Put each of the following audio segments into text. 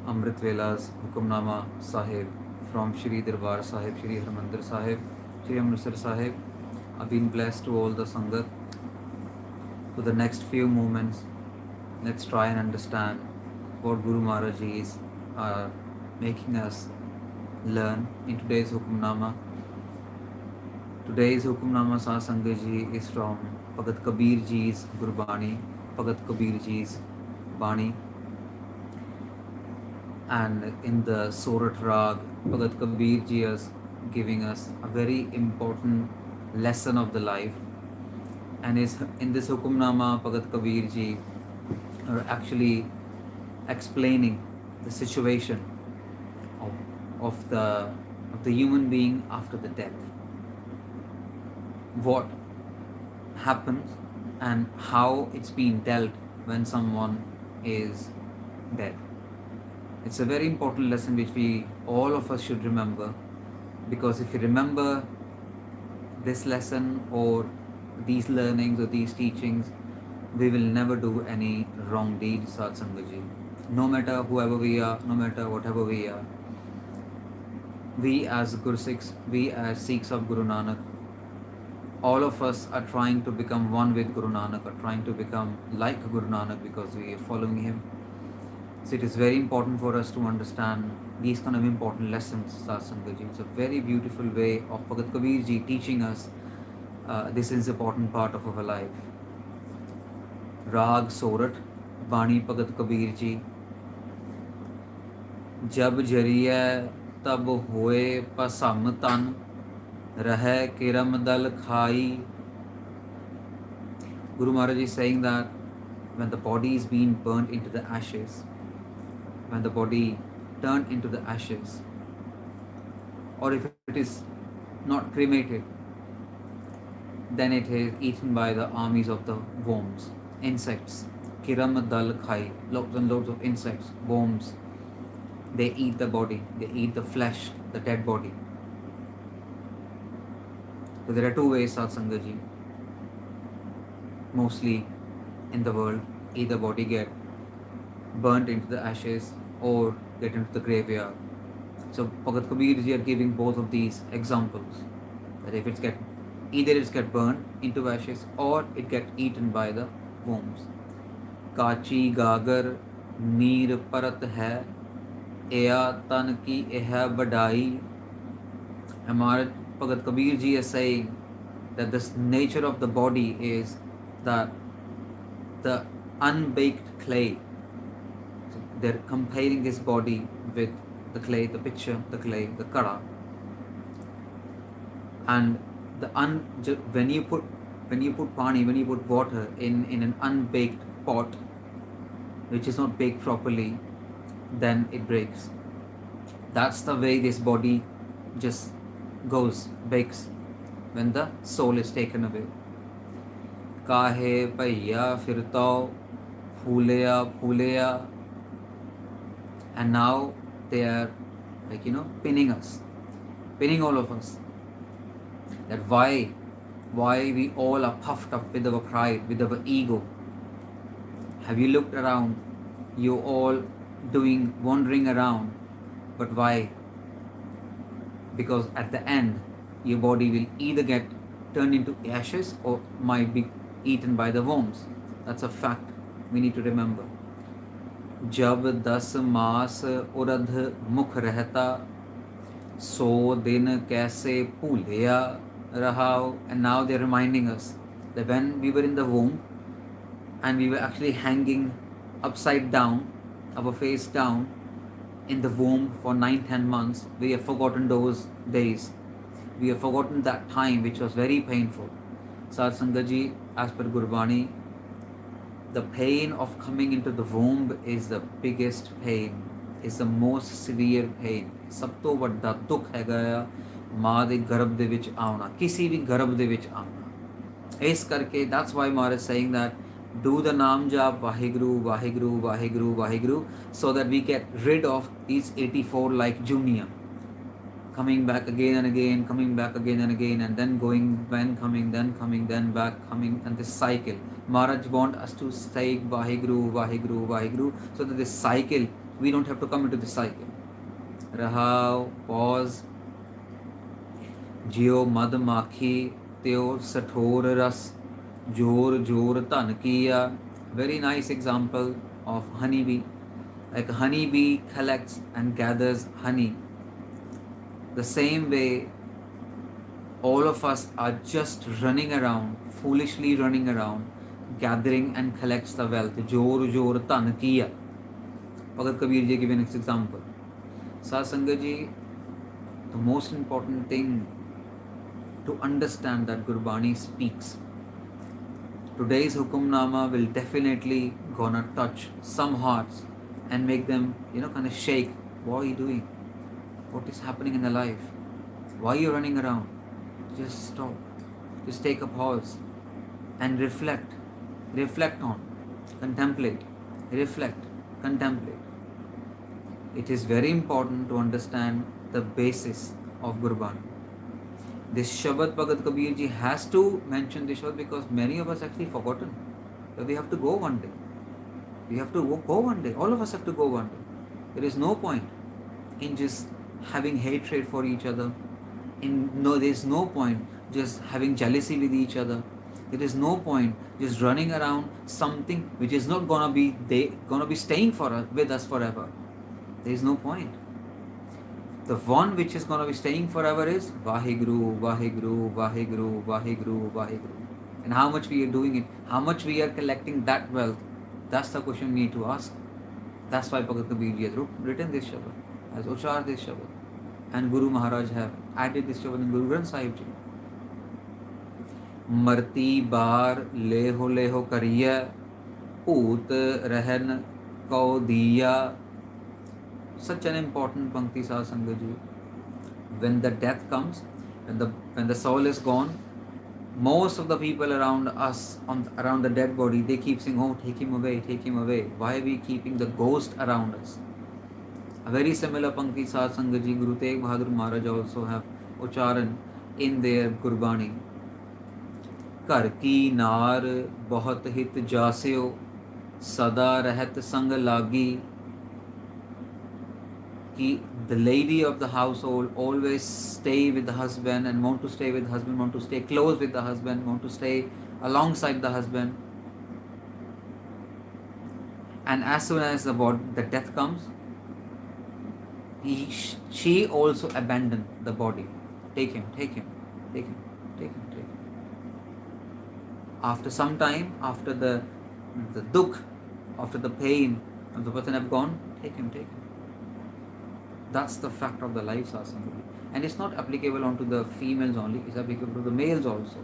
Amrit Vela's Hukamnama Sahib from Shri Darbar Sahib, Shri Harmandir Sahib, Shri Amritsar Sahib. I've been blessed to all the Sangat. For the next few moments, let's try and understand what Guru Maharaj Ji is making us learn in today's Hukamnama. Today's Hukamnama Sasangat Ji is from Bhagat Kabir Ji's Gurbani, Bhagat Kabir Ji's Bani. And in the Sorat Rag, Bhagat Kabir Ji is giving us a very important lesson of the life. And is in this Hukamnama, Bhagat Kabir Ji are actually explaining the situation of the human being after the death. What happens and how it's being dealt when someone is dead. It's a very important lesson which we all of us should remember, because if you remember this lesson or these learnings or these teachings, we will never do any wrong deed, Satsangaji. No matter whoever we are, no matter whatever we are, we as Guru Sikhs, we as Sikhs of Guru Nanak, all of us are trying to become one with Guru Nanak, are trying to become like Guru Nanak because we are following him. So it is very important for us to understand these kind of important lessons, Satsangaji. It's a very beautiful way of Bhagat Kabir Ji teaching us this is an important part of our life. Rag Sorat, Bani Bhagat Kabir Ji. जब जरिए तब होए पसम तन रहे किरम दल खाई. Guru Maharaj is saying that when the body is being burnt into the ashes, when the body turned into the ashes, or if it is not cremated, then it is eaten by the armies of the worms, insects. Kiram dal khai, lots and loads of insects, worms. They eat the body, they eat the flesh, the dead body. So there are two ways, Satsangaji, mostly in the world. Either body get burnt into the ashes or get into the graveyard. So Bhagat Kabir Ji are giving both of these examples, that if either it's get burnt into ashes or it get eaten by the worms. Kachi gagar neer parat hai, ea tan ki eh badai. Maharaj Bhagat Kabir Ji is saying that the nature of the body is that the unbaked clay. So they're comparing his body with the clay, the picture, the clay, the kara. And when you put pani, when you put water in an unbaked pot, which is not baked properly, then it breaks. That's the way this body just goes, bakes, when the soul is taken away. Kahe paiya firtao, phuleya. And now they are pinning us, pinning all of us. That why we all are puffed up with our pride, with our ego. Have you looked around? You all wandering around. But why? Because at the end, your body will either get turned into ashes or might be eaten by the worms. That's a fact we need to remember. जब 10 मास उरध मुख रहता, 100 दिन कैसे भूलिया रहा. And now they're reminding us that when we were in the womb and we were actually hanging upside down, our face down in the womb for 9-10 months, we have forgotten those days. We have forgotten that time which was very painful. Satsangaji, as per Gurbani, the pain of coming into the womb is the biggest pain, is the most severe pain. ਸਭ ਤੋਂ ਵੱਡਾ ਦੁੱਖ ਹੈਗਾ ਆ ਮਾਂ ਦੇ ਗਰਭ ਦੇ ਵਿੱਚ ਆਉਣਾ, ਕਿਸੇ ਵੀ ਗਰਭ ਦੇ ਵਿੱਚ ਆਉਣਾ. ਇਸ ਕਰਕੇ that's why Maharaj is saying that do the naam jap Vaheguru, Vaheguru, Vaheguru, Vaheguru, so that we get rid of these 84 like junior, coming back again and again, coming back again and again, and then going, then coming, then back, coming, and this cycle. Maharaj want us to say Vaheguru, Vaheguru, Vaheguru, so that this cycle we don't have to come into the cycle. Rahav, pause. ਜਿਉ ਮਦ ਮਾਖੀ ਤਿਉ ਸਠੋਰ ਰਸ ਜੋਰ ਜੋਰ ਧਨ ਕੀਆ. Very nice example of honeybee. Like a honeybee collects and gathers honey. The same way, all of us are just running around, foolishly running around, gathering and collects the wealth. Jor jor dhan kiya. Bhagat Kabir ji give an example. Satsangat ji, the most important thing to understand that Gurbani speaks. Today's Hukumnama will definitely gonna touch some hearts and make them, kind of shake. What are you doing? What is happening in the life? Why are you running around? Just stop. Just take a pause and reflect. Reflect on. Contemplate. Reflect. Contemplate. It is very important to understand the basis of Gurbani. This Shabad Bhagat Kabir ji has to mention this Shabad because many of us actually forgotten that we have to go one day. We have to go one day. All of us have to go one day. There is no point in just having hatred for each other. There is no point just having jealousy with each other. There is no point just running around something which is not gonna be staying with us forever. There is no point. The one which is going to be staying forever is Vaheguru, Vaheguru, Vaheguru, Vaheguru, Vaheguru. And how much we are doing it, how much we are collecting that wealth, that's the question we need to ask. That's why Bhagat Kabir ji has written this Shabad, has uchared this Shabad. And Guru Maharaj have added this Shabad in Guru Granth Sahib ji. Marti bar leho kariya, Oot rahan kau diya. Such an important Pankti Satsangat ji. When the death comes, when the soul is gone, most of the people around us, around the dead body, they keep saying, oh, take him away, take him away. Why are we keeping the ghost around us? A very similar Pankti Satsangat ji, Guru Tegh Bahadur Maharaj also have ucharan in their Gurbani. Kar ki naar bahut hit jaseo, sada rahat sang lagi. The lady of the household always stay with the husband and want to stay with the husband, want to stay close with the husband, want to stay alongside the husband. And as soon as the death comes, she also abandoned the body. Take him, take him, take him, take him, take him. After some time, after the dukh, after the pain of the person have gone, take him, take him. That's the fact of the life, Satsangat. And it's not applicable onto the females only, it's applicable to the males also.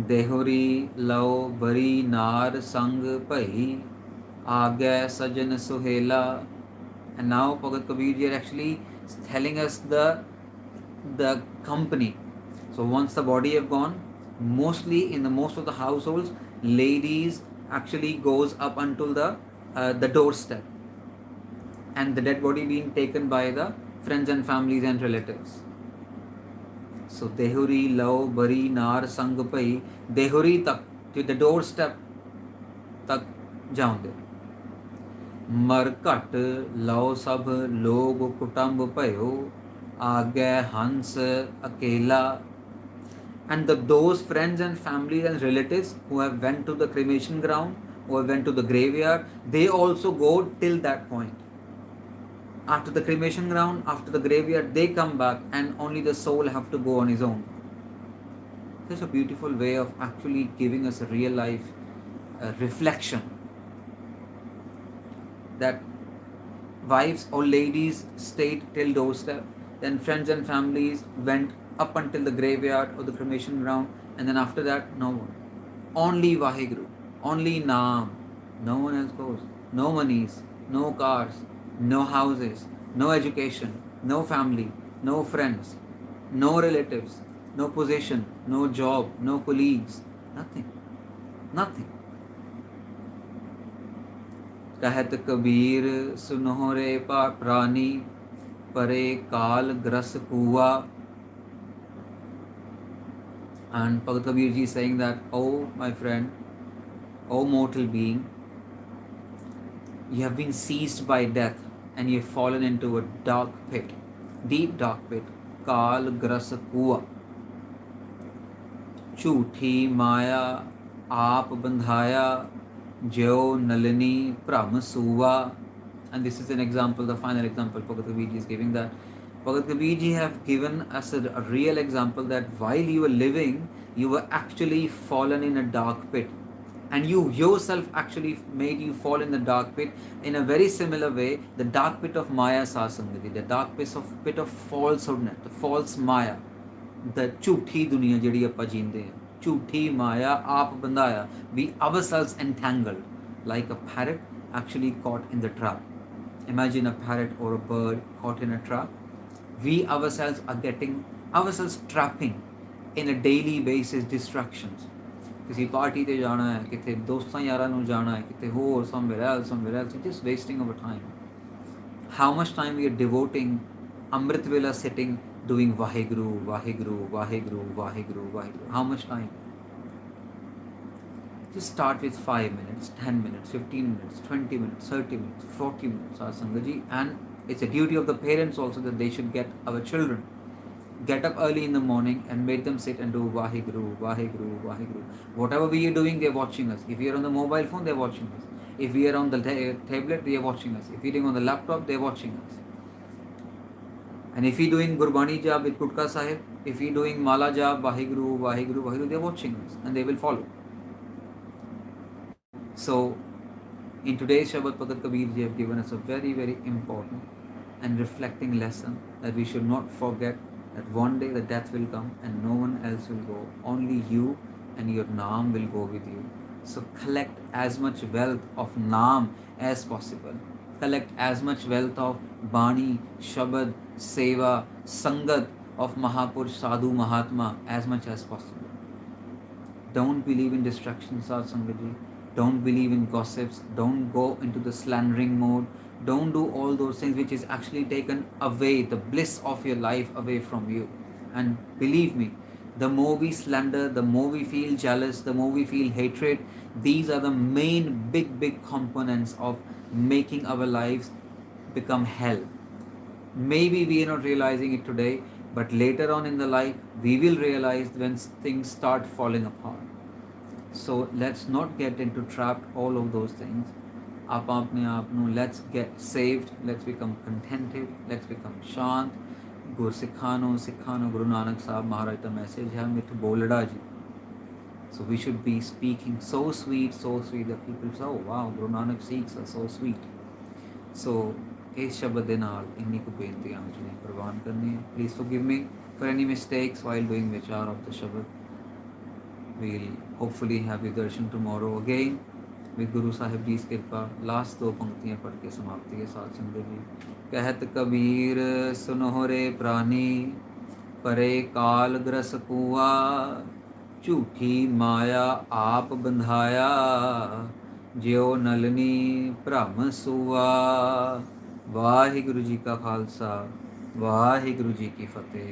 Dehori lao bari nar sang pai, aage sajan suhela. And now Bhagat Kabir ji are actually telling us the company. So once the body have gone, mostly in the most of the households, ladies actually goes up until the doorstep, and the dead body being taken by the friends and families and relatives. So Dehuri lao bari nar sang pai, Dehuri tak, to the doorstep tak jaunde. Mar kat lao sab log kutamb payo, aage hans akela. And those friends and families and relatives who have went to the cremation ground, who have went to the graveyard, they also go till that point. After the cremation ground, after the graveyard, they come back and only the soul have to go on his own. Such a beautiful way of actually giving us a real life reflection that wives or ladies stayed till doorstep, then friends and families went up until the graveyard or the cremation ground, and then after that, no one. Only Vaheguru, only Naam. No one else goes. No monies, no cars, no houses, no education, no family, no friends, no relatives, no position, no job, no colleagues, nothing. Nothing. कहत कबीर सुनोरे प्राणी परे काल gross कुआ. And Bhagat Kabir ji is saying that, oh my friend, oh mortal being, You have been seized by death and you have fallen into a dark pit, deep dark pit. Kal gras kua. झूठी माया आप बंधाया ज्यो नलिनी भ्रम सूवा. And this is an example, the final example Bhagat Kabir Ji is giving, that Bhagat Kabir Ji have given us a real example that while you were living, you were actually fallen in a dark pit. And you yourself actually made you fall in the dark pit. In a very similar way, the dark pit of Maya Sasangati, the dark pit of falsehood, the false Maya, the ਝੂਠੀ ਦੁਨੀਆ ਜਿਹੜੀ ਆਪਾਂ ਜੀਂਦੇ ਹਾਂ, ਝੂਠੀ ਮਾਇਆ ਆਪ ਬੰਧਾਇਆ, we ourselves entangled like a parrot actually caught in the trap. Imagine a parrot or a bird caught in a trap. We ourselves are getting ourselves trapping in a daily basis distractions. किसी party ते जाना है, किते दोस्तां यारां नूं जाना है, किते होर somewhere else, just wasting our time. How much time we are devoting Amrit Vela sitting doing Vaheguru, Vaheguru, Vaheguru, Vaheguru, Vaheguru. How much time? Just start with 5 minutes, 10 minutes, 15 minutes, 20 minutes, 30 minutes, 40 minutes, Sangaji. And it's a duty of the parents also that they should get our children, get up early in the morning and make them sit and do Vaheguru, Vaheguru, Vaheguru. Whatever we are doing, they're watching us. If we are on the mobile phone, they're watching us. If we are on the tablet, they are watching us. If we are doing on the laptop, they're watching us. And if you're doing Gurbani Jab with Kutka Sahib, if you're doing Mala Jab, Vaheguru, Vaheguru, Vaheguru, they're watching us and they will follow. So, in today's Shabad, Bhagat Kabir Ji have given us a very, very important and reflecting lesson that we should not forget that one day the death will come and no one else will go. Only you and your Naam will go with you. So, collect as much wealth of Naam as possible. Collect as much wealth of Bani, Shabad, Seva, Sangat of Mahapurush, Sadhu, Mahatma as much as possible. Don't believe in distractions, Sangaji. Don't believe in gossips. Don't go into the slandering mode. Don't do all those things which is actually taken away the bliss of your life away from you. And believe me, the more we slander, the more we feel jealous, the more we feel hatred, these are the main big components of making our lives become hell. Maybe we are not realizing it today, but later on in the life, we will realize when things start falling apart. So let's not get into trapped all of those things. Let's get saved, let's become contented, let's become shant. Guru Sikhano, Guru Nanak Sahib Maharaj the message hai mit bolda ji. So we should be speaking so sweet that people say, oh wow, Guru Nanak Sikhs are so sweet. So ਇਸ ਸ਼ਬਦ ਦੇ ਨਾਲ ਇੰਨੀ ਕੁ ਬੇਨਤੀਆਂ ਜਿਹੜੀਆਂ ਪ੍ਰਵਾਨ ਕਰਨੀਆਂ. Please forgive me for any mistakes while doing vichar of the shabad. We'll hopefully have your darshan tomorrow again with Guru Sahib Ji's कृपा. Last दो पंक्तियां पढ़ के समाप्ति है साथ संगत जी. कहत कबीर सुनो रे प्राणी, परे काल ग्रस कुआ, झूठी माया आप बंधाया, ज्यो नलनी भ्रम सुआ. वाहिगुरु जी का खालसा, वाहिगुरु जी की फतेह.